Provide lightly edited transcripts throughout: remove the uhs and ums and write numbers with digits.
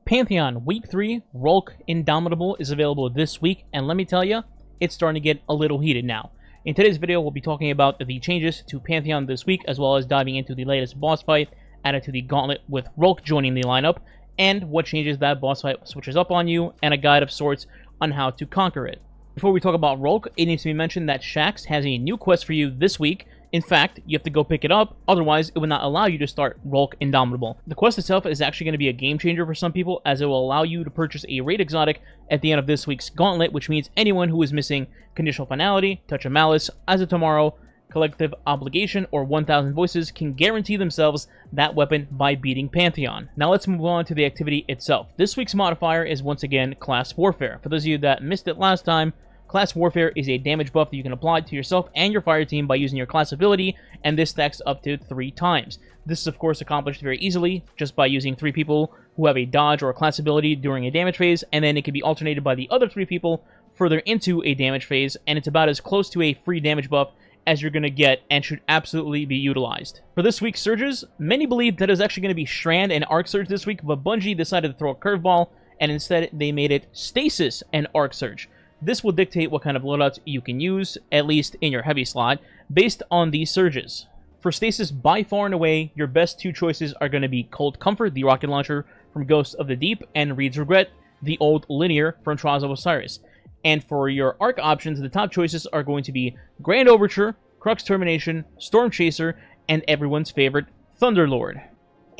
Pantheon Week 3 Rhulk Indomitable is available this week, and let me tell you, it's starting to get a little heated now. In today's video, we'll be talking about the changes to Pantheon this week, as well as diving into the latest boss fight added to the gauntlet with Rhulk joining the lineup, and what changes that boss fight switches up on you, and a guide of sorts on how to conquer it. Before we talk about Rhulk, it needs to be mentioned that Shaxx has a new quest for you this week. In fact, you have to go pick it up, otherwise it will not allow you to start Rhulk Indomitable. The quest itself is actually going to be a game changer for some people, as it will allow you to purchase a raid exotic at the end of this week's gauntlet, which means anyone who is missing Conditional Finality, Touch of Malice, As of Tomorrow, Collective Obligation, or 1000 Voices can guarantee themselves that weapon by beating Pantheon. Now let's move on to the activity itself. This week's modifier is once again Class Warfare. For those of you that missed it last time, Class Warfare is a damage buff that you can apply to yourself and your fire team by using your class ability, and this stacks up to 3 times. This is of course accomplished very easily, just by using 3 people who have a dodge or a class ability during a damage phase, and then it can be alternated by the other 3 people further into a damage phase, and it's about as close to a free damage buff as you're going to get, and should absolutely be utilized. For this week's surges, many believe that it was actually going to be Strand and Arc Surge this week, but Bungie decided to throw a curveball, and instead they made it Stasis and Arc Surge. This will dictate what kind of loadouts you can use, at least in your heavy slot, based on these surges. For Stasis, by far and away, your best 2 choices are going to be Cold Comfort, the rocket launcher from Ghosts of the Deep, and Reed's Regret, the old linear from Trials of Osiris. And for your arc options, the top choices are going to be Grand Overture, Crux Termination, Storm Chaser, and everyone's favorite, Thunderlord.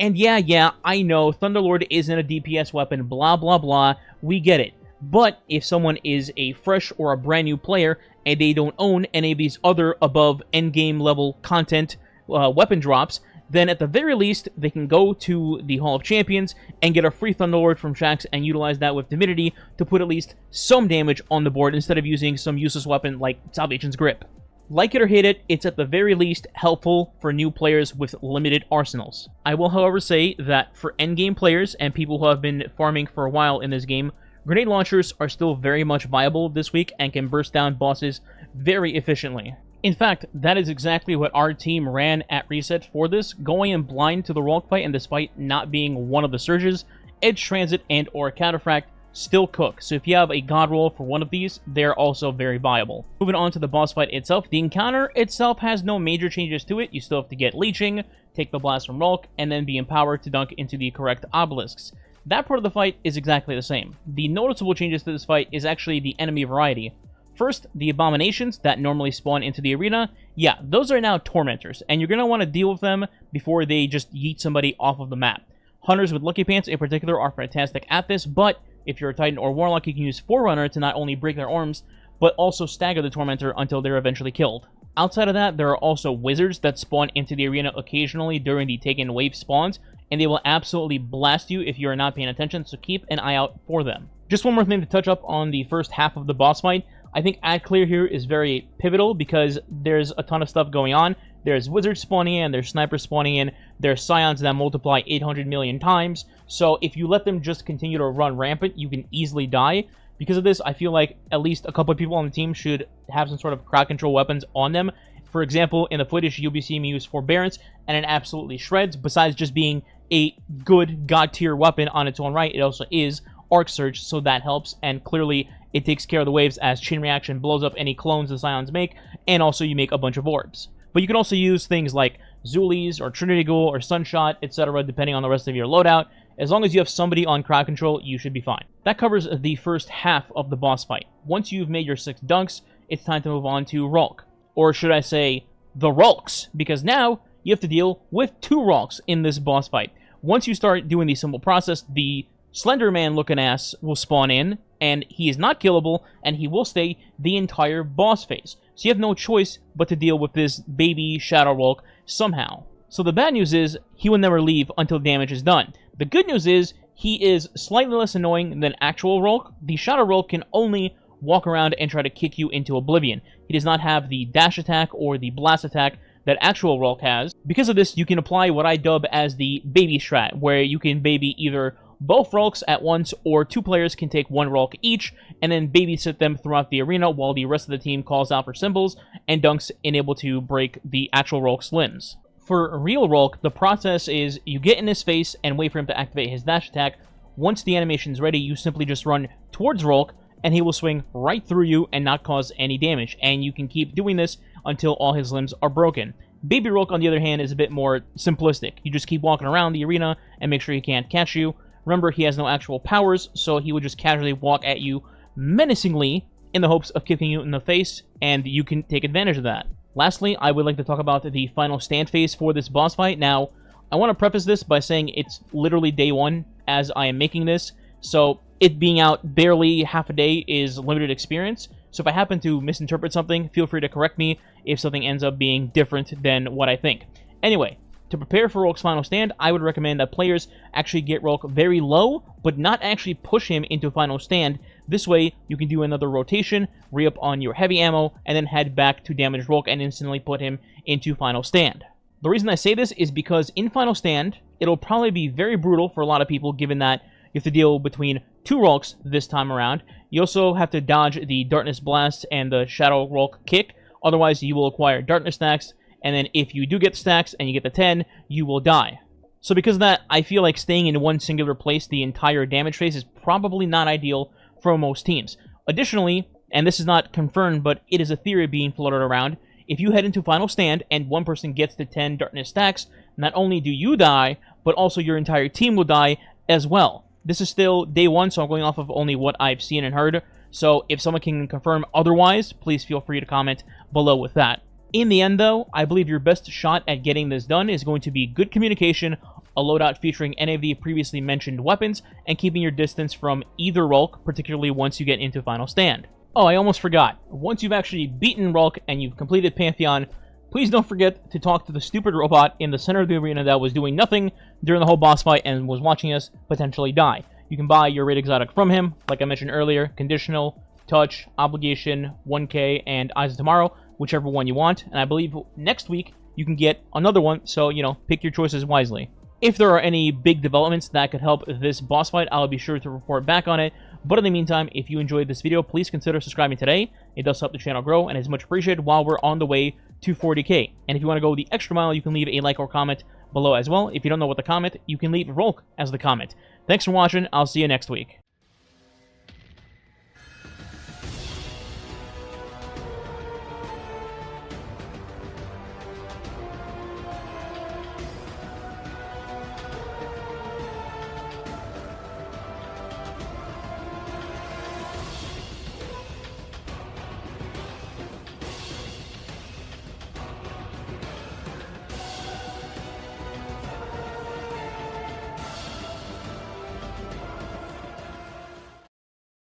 And yeah, I know, Thunderlord isn't a DPS weapon, blah blah blah, we get it. But if someone is a fresh or a brand new player and they don't own any of these other above endgame level content weapon drops, then at the very least they can go to the Hall of Champions and get a free Thunderlord from Shaxx and utilize that with Divinity to put at least some damage on the board instead of using some useless weapon like Salvation's Grip. Like it or hate it, it's at the very least helpful for new players with limited arsenals. I will however say that for endgame players and people who have been farming for a while in this game, grenade launchers are still very much viable this week and can burst down bosses very efficiently. In fact, that is exactly what our team ran at reset for this, going in blind to the Rhulk fight, and despite not being one of the surges, Edge Transit and or Cataphract still cook. So if you have a god roll for one of these, they're also very viable. Moving on to the boss fight itself, the encounter itself has no major changes to it. You still have to get leeching, take the blast from Rhulk, and then be empowered to dunk into the correct obelisks. That part of the fight is exactly the same. The noticeable changes to this fight is actually the enemy variety. First, the abominations that normally spawn into the arena, yeah, those are now tormentors, and you're going to want to deal with them before they just yeet somebody off of the map. Hunters with Lucky Pants in particular are fantastic at this, but if you're a Titan or Warlock, you can use Forerunner to not only break their arms, but also stagger the tormentor until they're eventually killed. Outside of that, there are also wizards that spawn into the arena occasionally during the Taken Wave spawns, and they will absolutely blast you if you are not paying attention, so keep an eye out for them. Just one more thing to touch up on the first half of the boss fight. I think Ad Clear here is very pivotal because there's a ton of stuff going on. There's wizards spawning in, there's snipers spawning in, there's scions that multiply 800 million times, so if you let them just continue to run rampant, you can easily die. Because of this, I feel like at least a couple of people on the team should have some sort of crowd control weapons on them. For example, in the footage, you'll be seeing me use Forbearance, and it absolutely shreds. Besides just being a good god tier weapon on its own right, it also is Arc Surge, so that helps, and clearly it takes care of the waves as Chain Reaction blows up any clones the Scions make, and also you make a bunch of orbs. But you can also use things like Zulies, or Trinity Ghoul, or Sunshot, etc., depending on the rest of your loadout. As long as you have somebody on crowd control, you should be fine. That covers the first half of the boss fight. Once you've made your 6 dunks, it's time to move on to Rhulk. Or should I say, the Rhulks, because now you have to deal with 2 Rhulks in this boss fight. Once you start doing the simple process, the Slender Man looking ass will spawn in, and he is not killable, and he will stay the entire boss phase. So you have no choice but to deal with this baby Shadow Rhulk somehow. So the bad news is, he will never leave until damage is done. The good news is, he is slightly less annoying than actual Rhulk. The Shadow Rhulk can only walk around and try to kick you into oblivion. He does not have the dash attack or the blast attack that actual Rhulk has. Because of this, you can apply what I dub as the baby strat, where you can baby either both Rhulks at once, or 2 players can take 1 Rhulk each, and then babysit them throughout the arena while the rest of the team calls out for symbols and dunks and able to break the actual Rhulk's limbs. For real Rhulk, the process is you get in his face and wait for him to activate his dash attack, once the animation's ready, you simply just run towards Rhulk, and he will swing right through you and not cause any damage. And you can keep doing this until all his limbs are broken. Baby Rhulk, on the other hand, is a bit more simplistic. You just keep walking around the arena and make sure he can't catch you. Remember, he has no actual powers, so he would just casually walk at you menacingly in the hopes of kicking you in the face, and you can take advantage of that. Lastly, I would like to talk about the final stand phase for this boss fight. Now, I want to preface this by saying it's literally day 1 as I am making this, so it being out barely half a day is limited experience. So if I happen to misinterpret something, feel free to correct me if something ends up being different than what I think. Anyway, to prepare for Rhulk's final stand, I would recommend that players actually get Rhulk very low, but not actually push him into final stand. This way, you can do another rotation, re-up on your heavy ammo, and then head back to damage Rhulk and instantly put him into final stand. The reason I say this is because in final stand, it'll probably be very brutal for a lot of people, given that you have to deal between 2 Rhulks this time around. You also have to dodge the Darkness Blast and the Shadow Rhulk kick, otherwise you will acquire Darkness stacks, and then if you do get stacks and you get the 10, you will die. So because of that, I feel like staying in one singular place the entire damage phase is probably not ideal for most teams. Additionally, and this is not confirmed, but it is a theory being floated around, if you head into final stand and one person gets the 10 Darkness stacks, not only do you die, but also your entire team will die as well. This is still day 1, so I'm going off of only what I've seen and heard. So if someone can confirm otherwise, please feel free to comment below with that. In the end, though, I believe your best shot at getting this done is going to be good communication, a loadout featuring any of the previously mentioned weapons, and keeping your distance from either Rhulk, particularly once you get into final stand. Oh, I almost forgot. Once you've actually beaten Rhulk and you've completed Pantheon, please don't forget to talk to the stupid robot in the center of the arena that was doing nothing during the whole boss fight and was watching us potentially die. You can buy your raid exotic from him, like I mentioned earlier, conditional, touch, obligation, 1k, and Eyes of Tomorrow, whichever one you want. And I believe next week you can get another one, so, pick your choices wisely. If there are any big developments that could help this boss fight, I'll be sure to report back on it. But in the meantime, if you enjoyed this video, please consider subscribing today. It does help the channel grow and is much appreciated while we're on the way to 40k. And if you want to go the extra mile, you can leave a like or comment below as well. If you don't know what to comment, you can leave Rhulk as the comment. Thanks for watching. I'll see you next week.